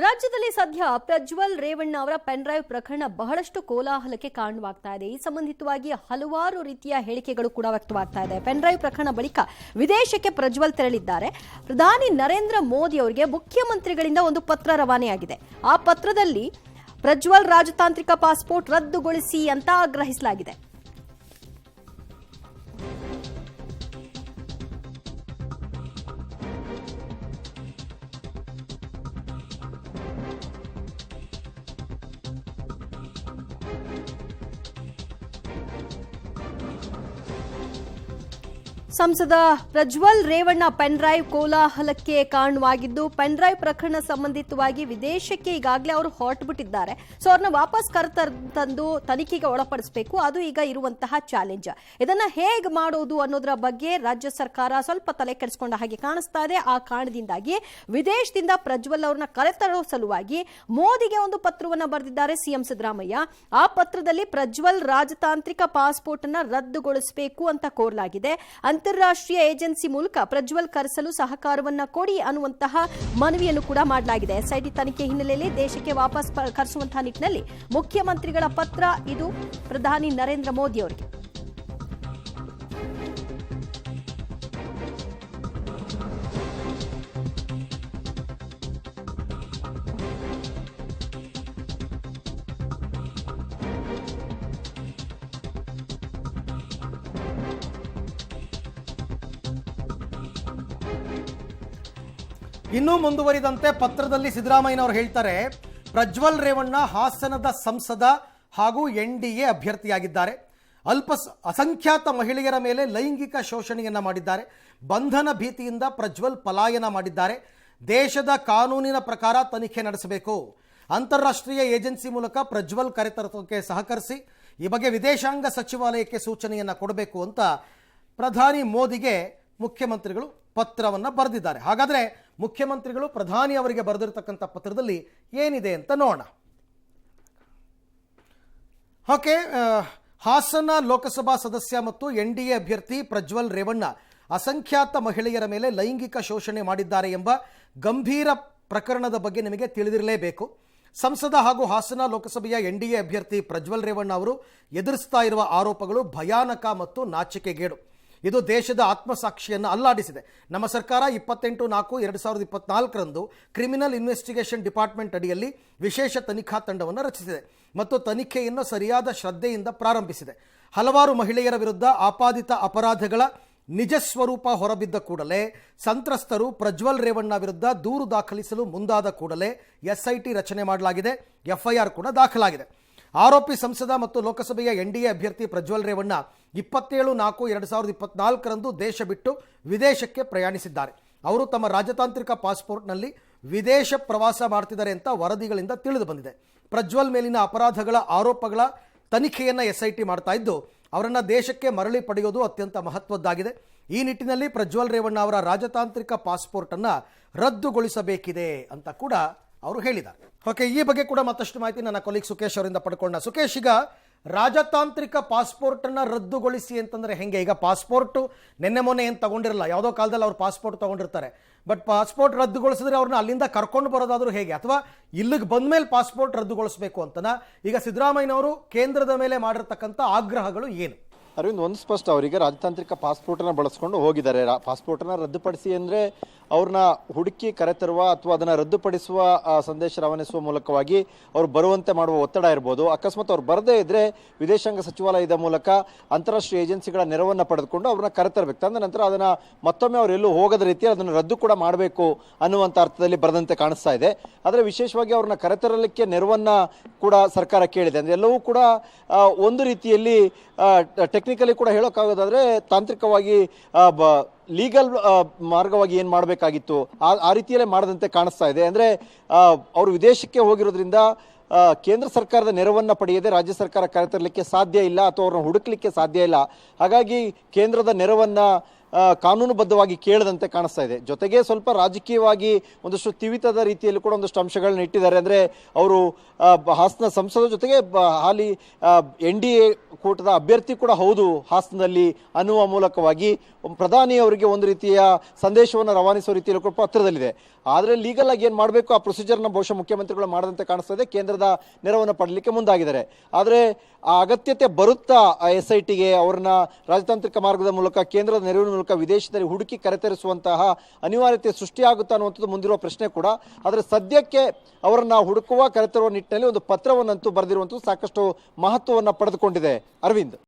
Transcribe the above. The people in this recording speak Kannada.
ರಾಜ್ಯದಲ್ಲಿ ಸದ್ಯ ಪ್ರಜ್ವಲ್ ರೇವಣ್ಣ ಅವರ ಪೆನ್ಡ್ರೈವ್ ಪ್ರಕರಣ ಬಹಳಷ್ಟು ಕೋಲಾಹಲಕ್ಕೆ ಕಾರಣವಾಗ್ತಾ ಇದೆ. ಈ ಸಂಬಂಧಿತವಾಗಿ ಹಲವಾರು ರೀತಿಯ ಹೇಳಿಕೆಗಳು ಕೂಡ ವ್ಯಕ್ತವಾಗ್ತಾ ಇದೆ. ಪೆನ್ಡ್ರೈವ್ ಪ್ರಕರಣ ಬಳಿಕ ವಿದೇಶಕ್ಕೆ ಪ್ರಜ್ವಲ್ ತೆರಳಿದ್ದಾರೆ. ಪ್ರಧಾನಿ ನರೇಂದ್ರ ಮೋದಿ ಅವರಿಗೆ ಮುಖ್ಯಮಂತ್ರಿಗಳಿಂದ ಒಂದು ಪತ್ರ ರವಾನೆಯಾಗಿದೆ. ಆ ಪತ್ರದಲ್ಲಿ ಪ್ರಜ್ವಲ್ ರಾಜತಾಂತ್ರಿಕ ಪಾಸ್ಪೋರ್ಟ್ ರದ್ದುಗೊಳಿಸಿ ಅಂತ ಆಗ್ರಹಿಸಲಾಗಿದೆ. ಸಂಸದ ಪ್ರಜ್ವಲ್ ರೇವಣ್ಣ ಪೆನ್ಡ್ರೈವ್ ಕೋಲಾಹಲಕ್ಕೆ ಕಾರಣವಾಗಿದ್ದು, ಪೆನ್ಡ್ರೈವ್ ಪ್ರಕರಣ ಸಂಬಂಧಿತವಾಗಿ ವಿದೇಶಕ್ಕೆ ಈಗಾಗಲೇ ಅವರು ಹೊರಟುಬಿಟ್ಟಿದ್ದಾರೆ. ಸೊ ಅವ್ರನ್ನ ವಾಪಸ್ ಕರೆತಂದು ತನಿಖೆಗೆ ಒಳಪಡಿಸಬೇಕು. ಅದು ಈಗ ಇರುವಂತಹ ಚಾಲೆಂಜ್. ಇದನ್ನ ಹೇಗೆ ಮಾಡೋದು ಅನ್ನೋದರ ಬಗ್ಗೆ ರಾಜ್ಯ ಸರ್ಕಾರ ಸ್ವಲ್ಪ ತಲೆ ಕೆಡಿಸಿಕೊಂಡ ಹಾಗೆ ಕಾಣಿಸ್ತಾ ಇದೆ. ಆ ಕಾರಣದಿಂದಾಗಿ ವಿದೇಶದಿಂದ ಪ್ರಜ್ವಲ್ ಅವ್ರನ್ನ ಕರೆತರೋ ಸಲುವಾಗಿ ಮೋದಿಗೆ ಒಂದು ಪತ್ರವನ್ನು ಬರೆದಿದ್ದಾರೆ ಸಿಎಂ ಸಿದ್ದರಾಮಯ್ಯ. ಆ ಪತ್ರದಲ್ಲಿ ಪ್ರಜ್ವಲ್ ರಾಜತಾಂತ್ರಿಕ ಪಾಸ್ಪೋರ್ಟ್ ಅನ್ನ ರದ್ದುಗೊಳಿಸಬೇಕು ಅಂತ ಕೋರಲಾಗಿದೆ. ಅಂತಾರಾಷ್ಟ್ರೀಯ ಏಜೆನ್ಸಿ ಮೂಲಕ ಪ್ರಜ್ವಲ್ ಕರೆಸಲು ಸಹಕಾರವನ್ನ ಕೊಡಿ ಅನ್ನುವಂತಹ ಮನವಿಯನ್ನು ಕೂಡ ಮಾಡಲಾಗಿದೆ. ಎಸ್ಐಟಿ ತನಿಖೆ ಹಿನ್ನೆಲೆಯಲ್ಲಿ ದೇಶಕ್ಕೆ ವಾಪಸ್ ಕರೆಸುವಂತಹ ನಿಟ್ಟಿನಲ್ಲಿ ಮುಖ್ಯಮಂತ್ರಿಗಳ ಪತ್ರ ಇದು ಪ್ರಧಾನಿ ನರೇಂದ್ರ ಮೋದಿ ಅವರಿಗೆ. ಇನ್ನೂ ಮುಂದುವರಿದಂತೆ ಪತ್ರದಲ್ಲಿ ಸಿದ್ದರಾಮಯ್ಯನವರು ಹೇಳ್ತಾರೆ, ಪ್ರಜ್ವಲ್ ರೇವಣ್ಣ ಹಾಸನದ ಸಂಸದ ಹಾಗೂ ಎನ್ಡಿಎ ಅಭ್ಯರ್ಥಿಯಾಗಿದ್ದಾರೆ. ಅಸಂಖ್ಯಾತ ಮಹಿಳೆಯರ ಮೇಲೆ ಲೈಂಗಿಕ ಶೋಷಣೆಯನ್ನ ಮಾಡಿದ್ದಾರೆ. ಬಂಧನ ಭೀತಿಯಿಂದ ಪ್ರಜ್ವಲ್ ಪಲಾಯನ ಮಾಡಿದ್ದಾರೆ. ದೇಶದ ಕಾನೂನಿನ ಪ್ರಕಾರ ತನಿಖೆ ನಡೆಸಬೇಕು. ಅಂತಾರಾಷ್ಟ್ರೀಯ ಏಜೆನ್ಸಿ ಮೂಲಕ ಪ್ರಜ್ವಲ್ ಕರೆತರೋಕೆ ಸಹಕರಿಸಿ ಈ ಬಗ್ಗೆ ವಿದೇಶಾಂಗ ಸಚಿವಾಲಯಕ್ಕೆ ಸೂಚನೆಯನ್ನ ಕೊಡಬೇಕು ಅಂತ ಪ್ರಧಾನಿ ಮೋದಿಗೆ ಮುಖ್ಯಮಂತ್ರಿಗಳು ಪತ್ರವನ್ನು ಬರೆದಿದ್ದಾರೆ. ಹಾಗಾದರೆ ಮುಖ್ಯಮಂತ್ರಿಗಳು ಪ್ರಧಾನಿ ಅವರಿಗೆ ಬರೆದಿರತಕ್ಕಂಥ ಪತ್ರದಲ್ಲಿ ಏನಿದೆ ಅಂತ ನೋಡೋಣ. ಓಕೆ, ಹಾಸನ ಲೋಕಸಭಾ ಸದಸ್ಯ ಮತ್ತು ಎನ್ಡಿಎ ಅಭ್ಯರ್ಥಿ ಪ್ರಜ್ವಲ್ ರೇವಣ್ಣ ಅಸಂಖ್ಯಾತ ಮಹಿಳೆಯರ ಮೇಲೆ ಲೈಂಗಿಕ ಶೋಷಣೆ ಮಾಡಿದ್ದಾರೆ ಎಂಬ ಗಂಭೀರ ಪ್ರಕರಣದ ಬಗ್ಗೆ ನಿಮಗೆ ತಿಳಿದಿರಲೇಬೇಕು. ಸಂಸದ ಹಾಗೂ ಹಾಸನ ಲೋಕಸಭೆಯ ಎನ್ಡಿಎ ಅಭ್ಯರ್ಥಿ ಪ್ರಜ್ವಲ್ ರೇವಣ್ಣ ಅವರು ಎದುರಿಸ್ತಾ ಇರುವ ಆರೋಪಗಳು ಭಯಾನಕ ಮತ್ತು ನಾಚಿಕೆಗೇಡು. ಇದು ದೇಶದ ಆತ್ಮಸಾಕ್ಷಿಯನ್ನು ಅಲ್ಲಾಡಿಸಿದೆ. ನಮ್ಮ ಸರ್ಕಾರ 28/4/2024 ಕ್ರಿಮಿನಲ್ ಇನ್ವೆಸ್ಟಿಗೇಷನ್ ಡಿಪಾರ್ಟ್ಮೆಂಟ್ ಅಡಿಯಲ್ಲಿ ವಿಶೇಷ ತನಿಖಾ ತಂಡವನ್ನು ರಚಿಸಿದೆ ಮತ್ತು ತನಿಖೆಯನ್ನು ಸರಿಯಾದ ಶ್ರದ್ಧೆಯಿಂದ ಪ್ರಾರಂಭಿಸಿದೆ. ಹಲವಾರು ಮಹಿಳೆಯರ ವಿರುದ್ಧ ಆಪಾದಿತ ಅಪರಾಧಗಳ ನಿಜ ಸ್ವರೂಪ ಹೊರಬಿದ್ದ ಕೂಡಲೇ ಸಂತ್ರಸ್ತರು ಪ್ರಜ್ವಲ್ ರೇವಣ್ಣ ವಿರುದ್ಧ ದೂರು ದಾಖಲಿಸಲು ಮುಂದಾದ ಕೂಡಲೇ ಎಸ್ಐಟಿ ರಚನೆ ಮಾಡಲಾಗಿದೆ. ಎಫ್ಐಆರ್ ಕೂಡ ದಾಖಲಾಗಿದೆ. ಆರೋಪಿ ಸಂಸದ ಮತ್ತು ಲೋಕಸಭೆಯ ಎನ್ಡಿಎ ಅಭ್ಯರ್ಥಿ ಪ್ರಜ್ವಲ್ ರೇವಣ್ಣ 27/4/2024 ದೇಶ ಬಿಟ್ಟು ವಿದೇಶಕ್ಕೆ ಪ್ರಯಾಣಿಸಿದ್ದಾರೆ. ಅವರು ತಮ್ಮ ರಾಜತಾಂತ್ರಿಕ ಪಾಸ್ಪೋರ್ಟ್ನಲ್ಲಿ ವಿದೇಶ ಪ್ರವಾಸ ಮಾಡ್ತಿದ್ದಾರೆ ಅಂತ ವರದಿಗಳಿಂದ ತಿಳಿದು ಬಂದಿದೆ. ಪ್ರಜ್ವಲ್ ಮೇಲಿನ ಅಪರಾಧಗಳ ಆರೋಪಗಳ ತನಿಖೆಯನ್ನು ಎಸ್ಐಟಿ ಮಾಡ್ತಾ ಇದ್ದು, ಅವರನ್ನು ದೇಶಕ್ಕೆ ಮರಳಿ ಪಡೆಯೋದು ಅತ್ಯಂತ ಮಹತ್ವದ್ದಾಗಿದೆ. ಈ ನಿಟ್ಟಿನಲ್ಲಿ ಪ್ರಜ್ವಲ್ ರೇವಣ್ಣ ಅವರ ರಾಜತಾಂತ್ರಿಕ ಪಾಸ್ಪೋರ್ಟನ್ನು ರದ್ದುಗೊಳಿಸಬೇಕಿದೆ ಅಂತ ಕೂಡ ಅವರು ಹೇಳಿದ್ದಾರೆ. ಓಕೆ, ಈ ಬಗ್ಗೆ ಕೂಡ ಮತ್ತಷ್ಟು ಮಾಹಿತಿ ನನ್ನ ಕೊಲೀಗ್ ಸುಖೇಶ್ ಅವರಿಂದ ಪಡ್ಕೊಂಡ. ಸುಖೇಶ್, ಈಗ ರಾಜತಾಂತ್ರಿಕ ಪಾಸ್ಪೋರ್ಟನ್ನು ರದ್ದುಗೊಳಿಸಿ ಅಂತಂದರೆ ಹೆಂಗೆ? ಈಗ ಪಾಸ್ಪೋರ್ಟು ನಿನ್ನೆ ಮೊನ್ನೆ ಏನು ತಗೊಂಡಿರಲ್ಲ, ಯಾವುದೋ ಕಾಲದಲ್ಲಿ ಅವ್ರು ಪಾಸ್ಪೋರ್ಟ್ ತಗೊಂಡಿರ್ತಾರೆ. ಬಟ್ ಪಾಸ್ಪೋರ್ಟ್ ರದ್ದುಗೊಳಿಸಿದ್ರೆ ಅವ್ರನ್ನ ಅಲ್ಲಿಂದ ಕರ್ಕೊಂಡು ಬರೋದಾದರೂ ಹೇಗೆ? ಅಥವಾ ಇಲ್ಲಿಗೆ ಬಂದ ಮೇಲೆ ಪಾಸ್ಪೋರ್ಟ್ ರದ್ದುಗೊಳಿಸಬೇಕು ಅಂತನಾ? ಈಗ ಸಿದ್ದರಾಮಯ್ಯನವರು ಕೇಂದ್ರದ ಮೇಲೆ ಮಾಡಿರ್ತಕ್ಕಂಥ ಆಗ್ರಹಗಳು ಏನು? ಅರವಿಂದ್, ಒಂದು ಸ್ಪಷ್ಟ, ಅವರಿಗೆ ರಾಜತಾಂತ್ರಿಕ ಪಾಸ್ಪೋರ್ಟನ್ನು ಬಳಸ್ಕೊಂಡು ಹೋಗಿದ್ದಾರೆ. ಪಾಸ್ಪೋರ್ಟನ್ನು ರದ್ದುಪಡಿಸಿ ಅಂದರೆ ಅವ್ರನ್ನ ಹುಡುಕಿ ಕರೆತರುವ ಅಥವಾ ಅದನ್ನು ರದ್ದುಪಡಿಸುವ ಸಂದೇಶ ರವಾನಿಸುವ ಮೂಲಕವಾಗಿ ಅವರು ಬರುವಂತೆ ಮಾಡುವ ಒತ್ತಡ ಇರ್ಬೋದು. ಅಕಸ್ಮಾತ್ ಅವ್ರು ಬರದೇ ಇದ್ರೆ ವಿದೇಶಾಂಗ ಸಚಿವಾಲಯದ ಮೂಲಕ ಅಂತಾರಾಷ್ಟ್ರೀಯ ಏಜೆನ್ಸಿಗಳ ನೆರವನ್ನು ಪಡೆದುಕೊಂಡು ಅವ್ರನ್ನ ಕರೆತರಬೇಕು. ತಂದ ನಂತರ ಅದನ್ನು ಮತ್ತೊಮ್ಮೆ ಅವ್ರು ಎಲ್ಲೂ ಹೋಗದ ರೀತಿಯಲ್ಲಿ ಅದನ್ನು ರದ್ದು ಕೂಡ ಮಾಡಬೇಕು ಅನ್ನುವಂಥ ಅರ್ಥದಲ್ಲಿ ಬರೆದಂತೆ ಕಾಣಿಸ್ತಾ ಇದೆ. ಆದರೆ ವಿಶೇಷವಾಗಿ ಅವ್ರನ್ನ ಕರೆತರಲಿಕ್ಕೆ ನೆರವನ್ನು ಕೂಡ ಸರ್ಕಾರ ಕೇಳಿದೆ. ಅಂದರೆ ಎಲ್ಲವೂ ಕೂಡ ಒಂದು ರೀತಿಯಲ್ಲಿ ಟೆಕ್ನಿಕಲಿ ಕೂಡ ಹೇಳೋಕ್ಕಾಗೋದಾದ್ರೆ ತಾಂತ್ರಿಕವಾಗಿ ಲೀಗಲ್ ಮಾರ್ಗವಾಗಿ ಏನು ಮಾಡಬೇಕಾಗಿತ್ತು ಆ ರೀತಿಯಲ್ಲೇ ಮಾಡದಂತೆ ಕಾಣಿಸ್ತಾ ಇದೆ. ಅಂದರೆ ಅವರು ವಿದೇಶಕ್ಕೆ ಹೋಗಿರೋದ್ರಿಂದ ಕೇಂದ್ರ ಸರ್ಕಾರದ ನೆರವನ್ನು ಪಡೆಯದೆ ರಾಜ್ಯ ಸರ್ಕಾರ ಕರೆತರಲಿಕ್ಕೆ ಸಾಧ್ಯ ಇಲ್ಲ ಅಥವಾ ಅವ್ರನ್ನ ಹುಡುಕ್ಲಿಕ್ಕೆ ಸಾಧ್ಯ ಇಲ್ಲ. ಹಾಗಾಗಿ ಕೇಂದ್ರದ ನೆರವನ್ನು ಕಾನೂನುಬದ್ಧವಾಗಿ ಕೇಳದಂತೆ ಕಾಣಿಸ್ತಾ ಇದೆ. ಜೊತೆಗೆ ಸ್ವಲ್ಪ ರಾಜಕೀಯವಾಗಿ ಒಂದಷ್ಟು ತಿವಿತದ ರೀತಿಯಲ್ಲಿ ಕೂಡ ಒಂದಷ್ಟು ಅಂಶಗಳನ್ನ ಇಟ್ಟಿದ್ದಾರೆ. ಅಂದರೆ ಅವರು ಹಾಸನ ಸಂಸದ ಜೊತೆಗೆ ಹಾಲಿ NDA ಕೂಟದ ಅಭ್ಯರ್ಥಿ ಕೂಡ ಹೌದು ಹಾಸನದಲ್ಲಿ ಅನ್ನುವ ಮೂಲಕವಾಗಿ ಪ್ರಧಾನಿ ಅವರಿಗೆ ಒಂದು ರೀತಿಯ ಸಂದೇಶವನ್ನು ರವಾನಿಸುವ ರೀತಿಯಲ್ಲಿ ಕೂಡ ಪತ್ರದಲ್ಲಿದೆ. ಆದರೆ ಲೀಗಲ್ ಆಗಿ ಏನು ಮಾಡಬೇಕು ಆ ಪ್ರೊಸೀಜರ್ನ ಬಹುಶಃ ಮುಖ್ಯಮಂತ್ರಿಗಳು ಮಾಡದಂತೆ ಕಾಣಿಸ್ತಾ ಇದೆ. ಕೇಂದ್ರದ ನೆರವನ್ನು ಪಡಲಿಕ್ಕೆ ಮುಂದಾಗಿದ್ದಾರೆ. ಆದರೆ ಆ ಅಗತ್ಯತೆ ಬರುತ್ತಾ SITಗೆ ಅವ್ರನ್ನ ರಾಜತಾಂತ್ರಿಕ ಮಾರ್ಗದ ಮೂಲಕ ಕೇಂದ್ರದ ನೆರವಿನ ಮೂಲಕ ವಿದೇಶದಲ್ಲಿ ಹುಡುಕಿ ಕರೆತರಿಸುವಂತಹ ಅನಿವಾರ್ಯತೆ ಸೃಷ್ಟಿಯಾಗುತ್ತಾ ಅನ್ನುವಂಥದ್ದು ಮುಂದಿರುವ ಪ್ರಶ್ನೆ ಕೂಡ. ಆದರೆ ಸದ್ಯಕ್ಕೆ ಅವರನ್ನ ಹುಡುಕುವ ಕರೆತರುವ ನಿಟ್ಟಿನಲ್ಲಿ ಒಂದು ಪತ್ರವನ್ನಂತೂ ಬರೆದಿರುವಂಥದ್ದು ಸಾಕಷ್ಟು ಮಹತ್ವವನ್ನು ಪಡೆದುಕೊಂಡಿದೆ. ಅರವಿಂದ್.